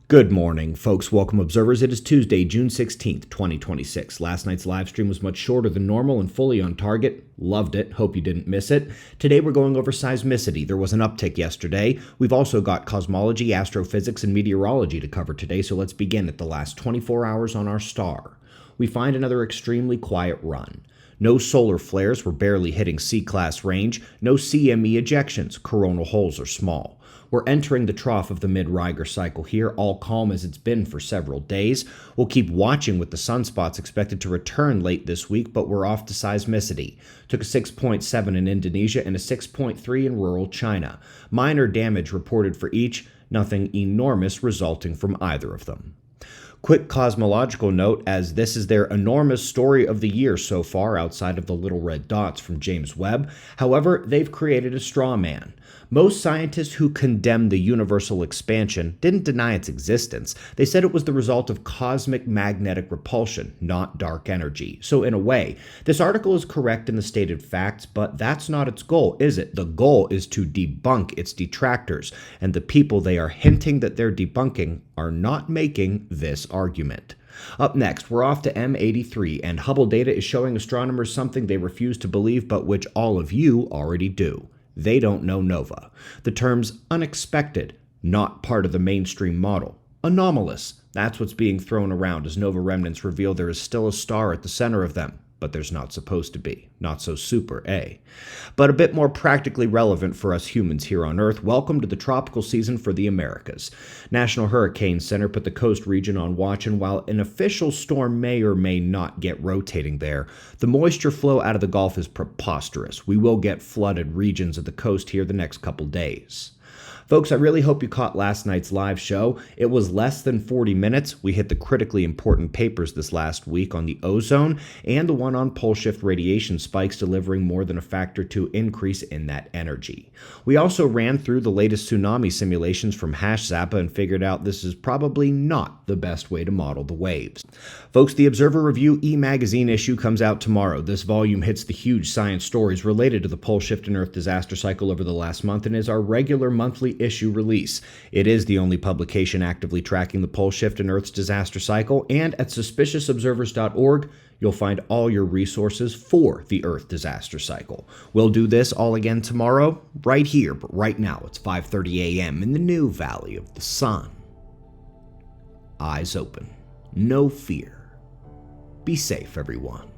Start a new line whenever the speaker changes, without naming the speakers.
Good morning, folks. Welcome, observers. It is Tuesday, June 16th, 2026. Last night's live stream was much shorter than normal and fully on target. Loved it. Hope you didn't miss it. Today we're going over seismicity. There was an uptick yesterday. We've also got cosmology, astrophysics, and meteorology to cover today, so let's begin at the last 24 hours on our star. We find another extremely quiet run. No solar flares, we're barely hitting C-class range. No CME ejections, coronal holes are small. We're entering the trough of the mid-Riger cycle here, all calm as it's been for several days. We'll keep watching with the sunspots expected to return late this week, but we're off to seismicity. Took a 6.7 in Indonesia and a 6.3 in rural China. Minor damage reported for each, nothing enormous resulting from either of them. Quick cosmological note, as this is their enormous story of the year so far outside of the little red dots from James Webb. However, they've created a straw man. Most scientists who condemned the universal expansion didn't deny its existence. They said it was the result of cosmic magnetic repulsion, not dark energy. So in a way, this article is correct in the stated facts, but that's not its goal, is it? The goal is to debunk its detractors, and the people they are hinting that they're debunking are not making this argument. Up next, we're off to M83, and Hubble data is showing astronomers something they refuse to believe, but which all of you already do. They don't know nova. The term's unexpected, not part of the mainstream model. Anomalous, that's what's being thrown around as nova remnants reveal there is still a star at the center of them, but there's not supposed to be. Not so super, eh? But a bit more practically relevant for us humans here on Earth, welcome to the tropical season for the Americas. National Hurricane Center put the coast region on watch, and while an official storm may or may not get rotating there, the moisture flow out of the Gulf is preposterous. We will get flooded regions of the coast here the next couple days. Folks, I really hope you caught last night's live show. It was less than 40 minutes. We hit the critically important papers this last week on the ozone and the one on pole shift radiation spikes, delivering more than a factor 2 increase in that energy. We also ran through the latest tsunami simulations from Zappa and figured out this is probably not the best way to model the waves. Folks, the Observer Review e-magazine issue comes out tomorrow. This volume hits the huge science stories related to the pole shift and Earth disaster cycle over the last month and is our regular monthly issue release. It is the only publication actively tracking the pole shift and Earth's disaster cycle, and at suspiciousobservers.org, you'll find all your resources for the Earth disaster cycle. We'll do this all again tomorrow, right here, but right now it's 5:30 a.m. in the new Valley of the Sun. Eyes open, no fear. Be safe, everyone.